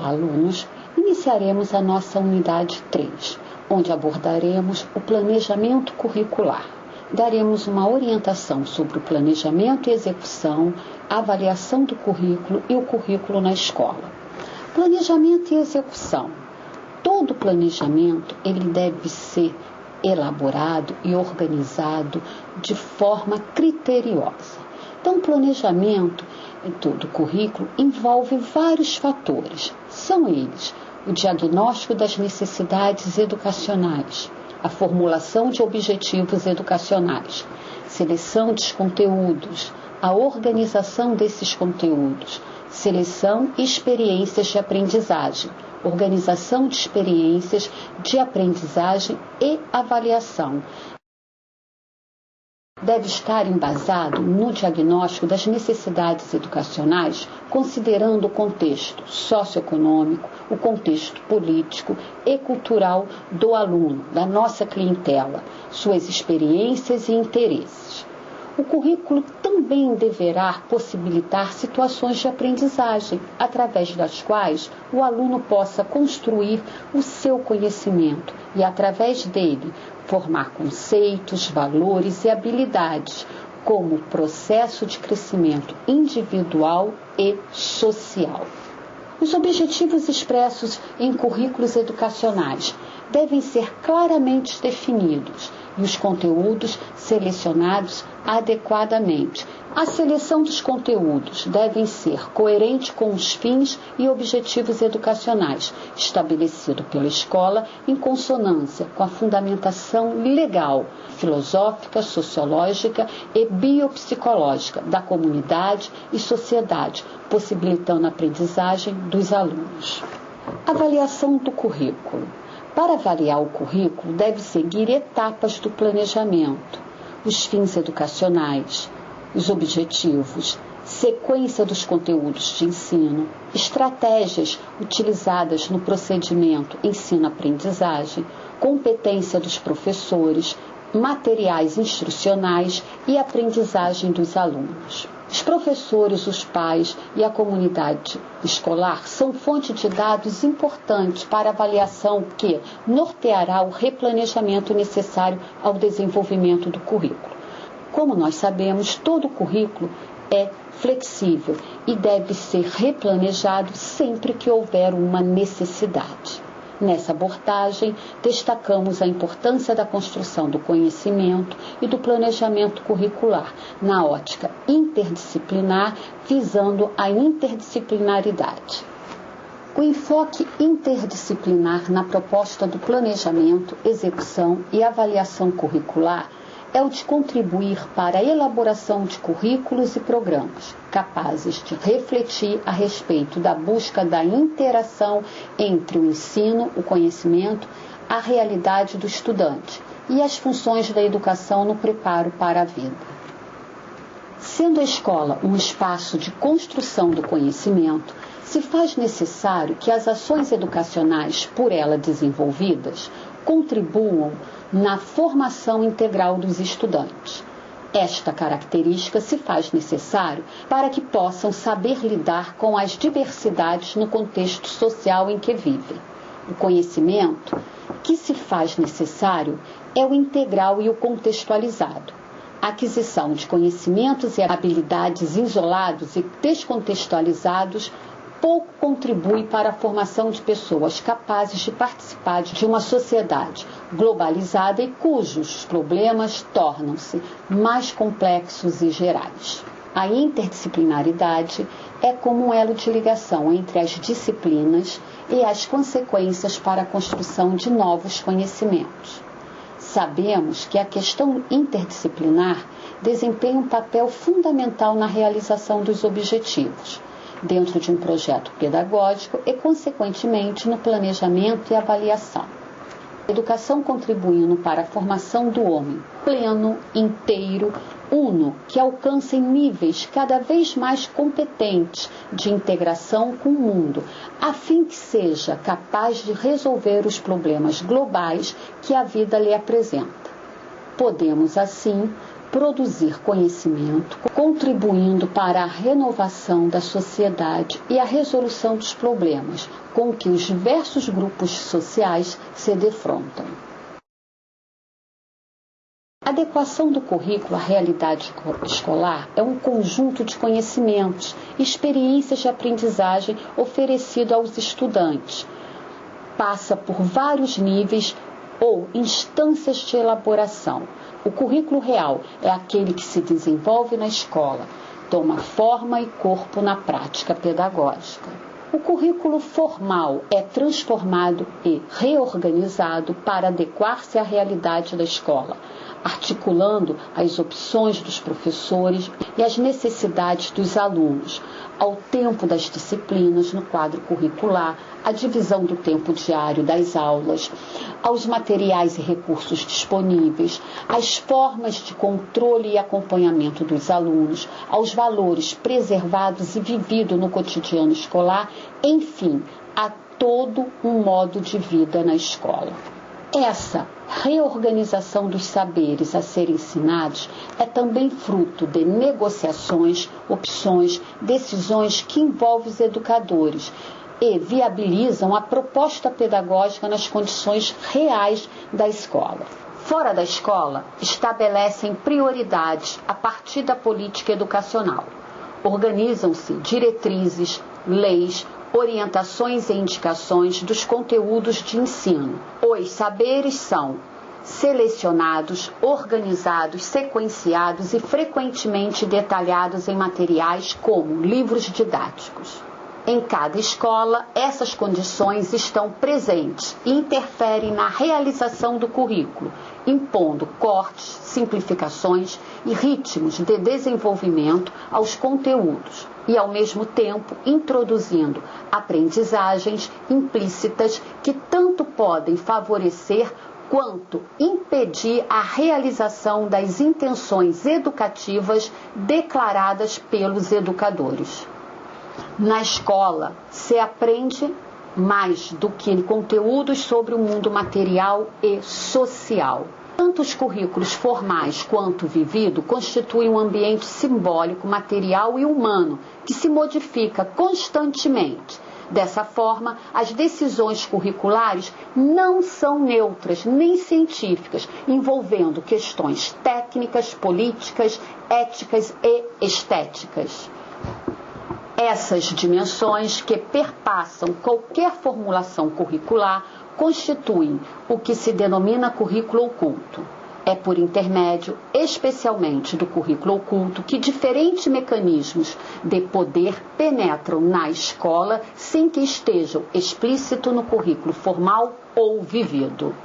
Olá, alunos! Iniciaremos a nossa unidade 3, onde abordaremos o planejamento curricular. Daremos uma orientação sobre o planejamento e execução, a avaliação do currículo e o currículo na escola. Planejamento e execução. Todo planejamento ele deve ser elaborado e organizado de forma criteriosa. Então, o planejamento do currículo envolve vários fatores. São eles: o diagnóstico das necessidades educacionais, a formulação de objetivos educacionais, seleção dos conteúdos, a organização desses conteúdos, seleção e experiências de aprendizagem, organização de experiências de aprendizagem e avaliação. Deve estar embasado no diagnóstico das necessidades educacionais, considerando o contexto socioeconômico, o contexto político e cultural do aluno, da nossa clientela, suas experiências e interesses. O currículo também deverá possibilitar situações de aprendizagem, através das quais o aluno possa construir o seu conhecimento e, através dele, formar conceitos, valores e habilidades, como processo de crescimento individual e social. Os objetivos expressos em currículos educacionais devem ser claramente definidos e os conteúdos selecionados adequadamente. A seleção dos conteúdos deve ser coerente com os fins e objetivos educacionais estabelecidos pela escola, em consonância com a fundamentação legal, filosófica, sociológica e biopsicológica da comunidade e sociedade, possibilitando a aprendizagem dos alunos. Avaliação do currículo. Para avaliar o currículo, deve seguir etapas do planejamento: os fins educacionais, os objetivos, sequência dos conteúdos de ensino, estratégias utilizadas no procedimento ensino-aprendizagem, competência dos professores, materiais instrucionais e aprendizagem dos alunos. Os professores, os pais e a comunidade escolar são fonte de dados importantes para avaliação que norteará o replanejamento necessário ao desenvolvimento do currículo. Como nós sabemos, todo currículo é flexível e deve ser replanejado sempre que houver uma necessidade. Nessa abordagem, destacamos a importância da construção do conhecimento e do planejamento curricular na ótica interdisciplinar, visando a interdisciplinaridade. O enfoque interdisciplinar na proposta do planejamento, execução e avaliação curricular é o de contribuir para a elaboração de currículos e programas capazes de refletir a respeito da busca da interação entre o ensino, o conhecimento, a realidade do estudante e as funções da educação no preparo para a vida. Sendo a escola um espaço de construção do conhecimento, se faz necessário que as ações educacionais por ela desenvolvidas contribuam na formação integral dos estudantes. Esta característica se faz necessário para que possam saber lidar com as diversidades no contexto social em que vivem. O conhecimento que se faz necessário é o integral e o contextualizado. A aquisição de conhecimentos e habilidades isolados e descontextualizados pouco contribui para a formação de pessoas capazes de participar de uma sociedade globalizada e cujos problemas tornam-se mais complexos e gerais. A interdisciplinaridade é como um elo de ligação entre as disciplinas e as consequências para a construção de novos conhecimentos. Sabemos que a questão interdisciplinar desempenha um papel fundamental na realização dos objetivos, dentro de um projeto pedagógico e, consequentemente, no planejamento e avaliação. Educação contribuindo para a formação do homem pleno, inteiro, uno, que alcance níveis cada vez mais competentes de integração com o mundo, a fim que seja capaz de resolver os problemas globais que a vida lhe apresenta. Podemos, assim, produzir conhecimento, contribuindo para a renovação da sociedade e a resolução dos problemas com que os diversos grupos sociais se defrontam. A adequação do currículo à realidade escolar é um conjunto de conhecimentos e experiências de aprendizagem oferecido aos estudantes. Passa por vários níveis ou instâncias de elaboração. O currículo real é aquele que se desenvolve na escola, toma forma e corpo na prática pedagógica. O currículo formal é transformado e reorganizado para adequar-se à realidade da escola, articulando as opções dos professores e as necessidades dos alunos, ao tempo das disciplinas no quadro curricular, a divisão do tempo diário das aulas, aos materiais e recursos disponíveis, às formas de controle e acompanhamento dos alunos, aos valores preservados e vividos no cotidiano escolar, enfim, a todo um modo de vida na escola. Essa reorganização dos saberes a serem ensinados é também fruto de negociações, opções, decisões que envolvem os educadores e viabilizam a proposta pedagógica nas condições reais da escola. Fora da escola, estabelecem prioridades a partir da política educacional. Organizam-se diretrizes, leis, orientações e indicações dos conteúdos de ensino. Os saberes são selecionados, organizados, sequenciados e frequentemente detalhados em materiais como livros didáticos. Em cada escola, essas condições estão presentes e interferem na realização do currículo, impondo cortes, simplificações e ritmos de desenvolvimento aos conteúdos e, ao mesmo tempo, introduzindo aprendizagens implícitas que tanto podem favorecer quanto impedir a realização das intenções educativas declaradas pelos educadores. Na escola, se aprende mais do que conteúdos sobre o mundo material e social. Tanto os currículos formais quanto o vivido constituem um ambiente simbólico, material e humano que se modifica constantemente. Dessa forma, as decisões curriculares não são neutras nem científicas, envolvendo questões técnicas, políticas, éticas e estéticas. Essas dimensões que perpassam qualquer formulação curricular constituem o que se denomina currículo oculto. É por intermédio, especialmente do currículo oculto, que diferentes mecanismos de poder penetram na escola sem que estejam explícito no currículo formal ou vivido.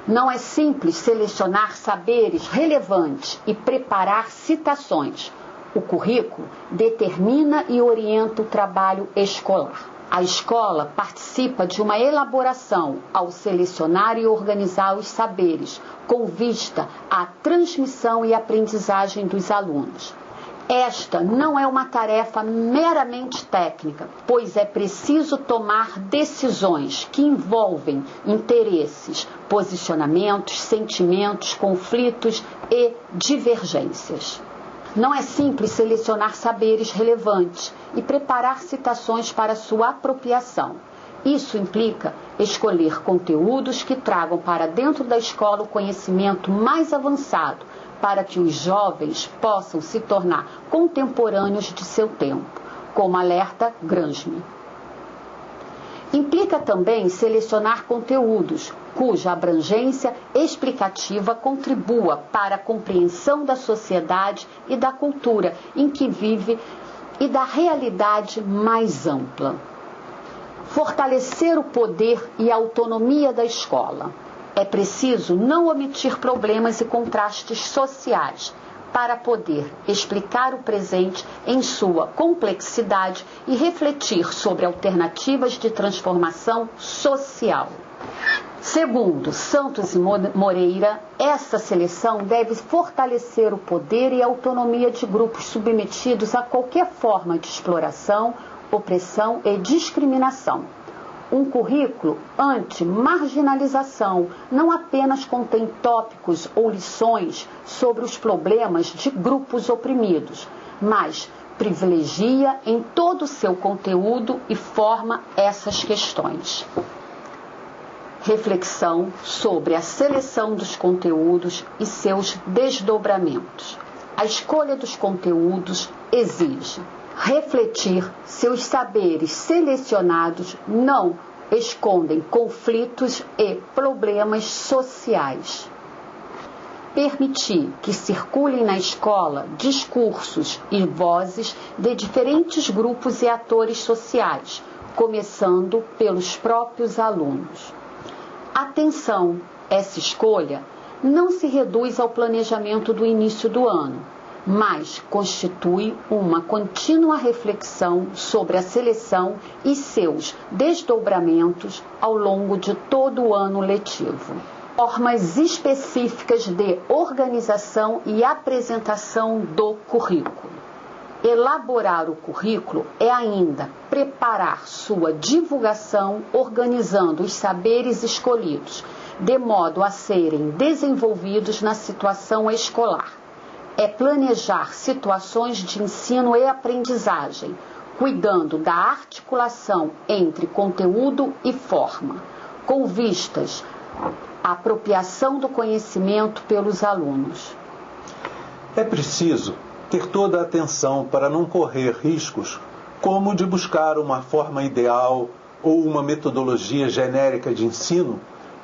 Não é simples selecionar saberes relevantes e preparar citações. O currículo determina e orienta o trabalho escolar. A escola participa de uma elaboração ao selecionar e organizar os saberes, com vista à transmissão e aprendizagem dos alunos. Esta não é uma tarefa meramente técnica, pois é preciso tomar decisões que envolvem interesses, posicionamentos, sentimentos, conflitos e divergências. Não é simples selecionar saberes relevantes e preparar citações para sua apropriação. Isso implica escolher conteúdos que tragam para dentro da escola o conhecimento mais avançado, para que os jovens possam se tornar contemporâneos de seu tempo, como alerta Gramsci. Implica também selecionar conteúdos cuja abrangência explicativa contribua para a compreensão da sociedade e da cultura em que vive e da realidade mais ampla. Fortalecer o poder e a autonomia da escola. É preciso não omitir problemas e contrastes sociais para poder explicar o presente em sua complexidade e refletir sobre alternativas de transformação social. Segundo Santos e Moreira, essa seleção deve fortalecer o poder e a autonomia de grupos submetidos a qualquer forma de exploração, opressão e discriminação. um currículo anti-marginalização não apenas contém tópicos ou lições sobre os problemas de grupos oprimidos, mas privilegia em todo o seu conteúdo e forma essas questões. Reflexão sobre a seleção dos conteúdos e seus desdobramentos. A escolha dos conteúdos exige refletir se os saberes selecionados não escondem conflitos e problemas sociais. Permitir que circulem na escola discursos e vozes de diferentes grupos e atores sociais, começando pelos próprios alunos. Atenção, essa escolha não se reduz ao planejamento do início do ano, mas constitui uma contínua reflexão sobre a seleção e seus desdobramentos ao longo de todo o ano letivo. Formas específicas de organização e apresentação do currículo. Elaborar o currículo é ainda preparar sua divulgação organizando os saberes escolhidos, de modo a serem desenvolvidos na situação escolar. É planejar situações de ensino e aprendizagem, cuidando da articulação entre conteúdo e forma, com vistas à apropriação do conhecimento pelos alunos. É preciso ter toda a atenção para não correr riscos, como de buscar uma forma ideal ou uma metodologia genérica de ensino,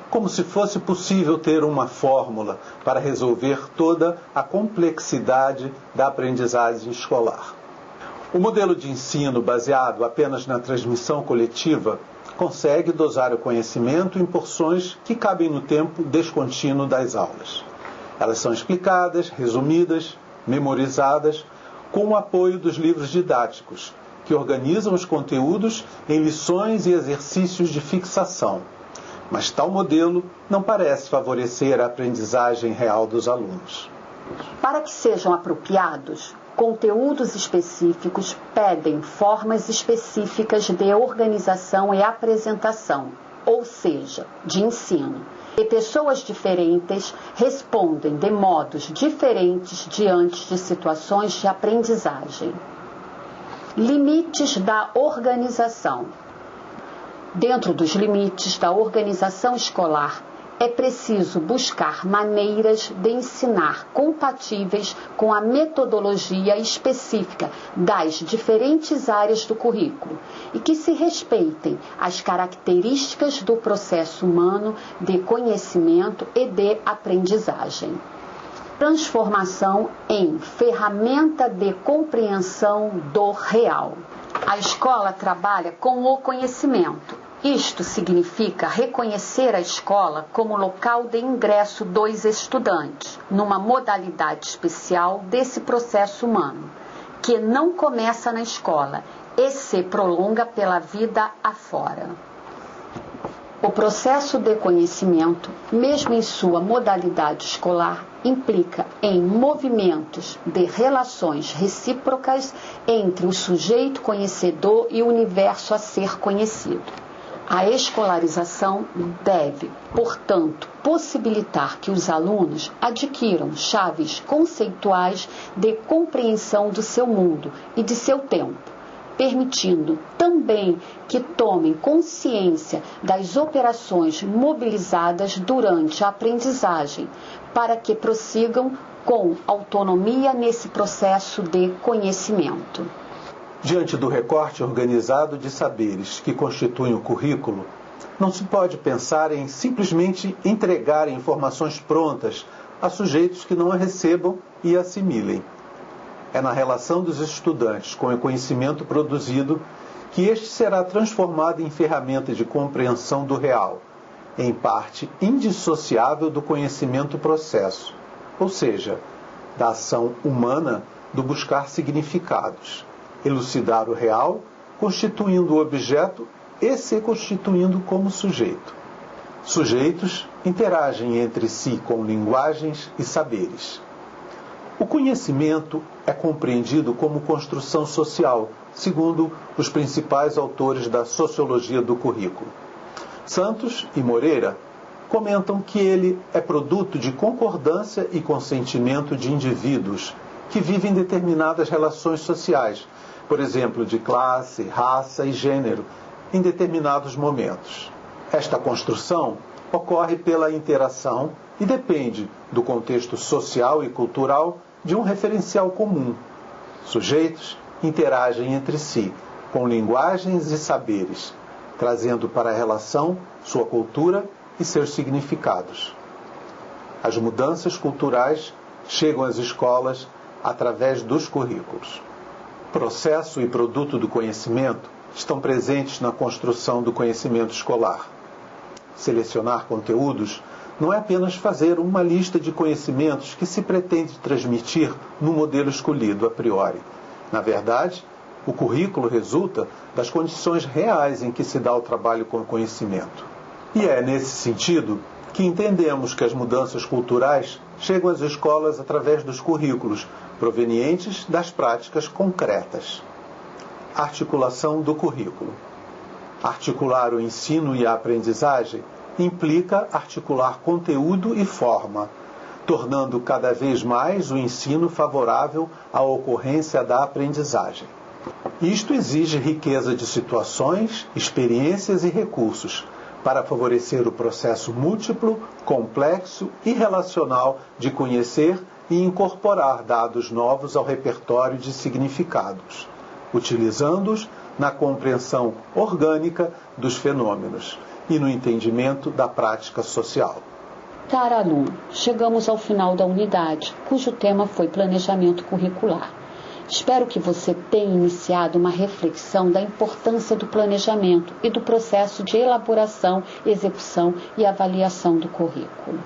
como se fosse possível ter uma fórmula para resolver toda a complexidade da aprendizagem escolar. O modelo de ensino baseado apenas na transmissão coletiva consegue dosar o conhecimento em porções que cabem no tempo descontínuo das aulas. Elas são explicadas, resumidas, memorizadas, com o apoio dos livros didáticos, que organizam os conteúdos em lições e exercícios de fixação. Mas tal modelo não parece favorecer a aprendizagem real dos alunos. Para que sejam apropriados, conteúdos específicos pedem formas específicas de organização e apresentação, ou seja, de ensino. E pessoas diferentes respondem de modos diferentes diante de situações de aprendizagem. Limites da organização. Dentro dos limites da organização escolar, é preciso buscar maneiras de ensinar compatíveis com a metodologia específica das diferentes áreas do currículo e que se respeitem as características do processo humano de conhecimento e de aprendizagem. Transformação em ferramenta de compreensão do real. A escola trabalha com o conhecimento. Isto significa reconhecer a escola como local de ingresso dos estudantes, numa modalidade especial desse processo humano, que não começa na escola e se prolonga pela vida afora. O processo de conhecimento, mesmo em sua modalidade escolar, implica em movimentos de relações recíprocas entre o sujeito conhecedor e o universo a ser conhecido. A escolarização deve, portanto, possibilitar que os alunos adquiram chaves conceituais de compreensão do seu mundo e de seu tempo, permitindo também que tomem consciência das operações mobilizadas durante a aprendizagem, para que prossigam com autonomia nesse processo de conhecimento. Diante do recorte organizado de saberes que constituem o currículo, não se pode pensar em simplesmente entregar informações prontas a sujeitos que não a recebam e assimilem. É na relação dos estudantes com o conhecimento produzido que este será transformado em ferramenta de compreensão do real, em parte indissociável do conhecimento-processo, ou seja, da ação humana do buscar significados, elucidar o real, constituindo o objeto e se constituindo como sujeito. Sujeitos interagem entre si com linguagens e saberes. O conhecimento é compreendido como construção social, segundo os principais autores da sociologia do currículo. Santos e Moreira comentam que ele é produto de concordância e consentimento de indivíduos que vivem determinadas relações sociais, por exemplo, de classe, raça e gênero, em determinados momentos. Esta construção ocorre pela interação e depende do contexto social e cultural de um referencial comum. Sujeitos interagem entre si, com linguagens e saberes, trazendo para a relação sua cultura e seus significados. As mudanças culturais chegam às escolas através dos currículos. Processo e produto do conhecimento estão presentes na construção do conhecimento escolar. Selecionar conteúdos não é apenas fazer uma lista de conhecimentos que se pretende transmitir no modelo escolhido a priori. Na verdade, o currículo resulta das condições reais em que se dá o trabalho com o conhecimento. E é nesse sentido que entendemos que as mudanças culturais chegam às escolas através dos currículos, provenientes das práticas concretas. Articulação do currículo. Articular o ensino e a aprendizagem implica articular conteúdo e forma, tornando cada vez mais o ensino favorável à ocorrência da aprendizagem. Isto exige riqueza de situações, experiências e recursos para favorecer o processo múltiplo, complexo e relacional de conhecer e incorporar dados novos ao repertório de significados, utilizando-os na compreensão orgânica dos fenômenos e no entendimento da prática social. Caro aluno, chegamos ao final da unidade, cujo tema foi planejamento curricular. Espero que você tenha iniciado uma reflexão da importância do planejamento e do processo de elaboração, execução e avaliação do currículo.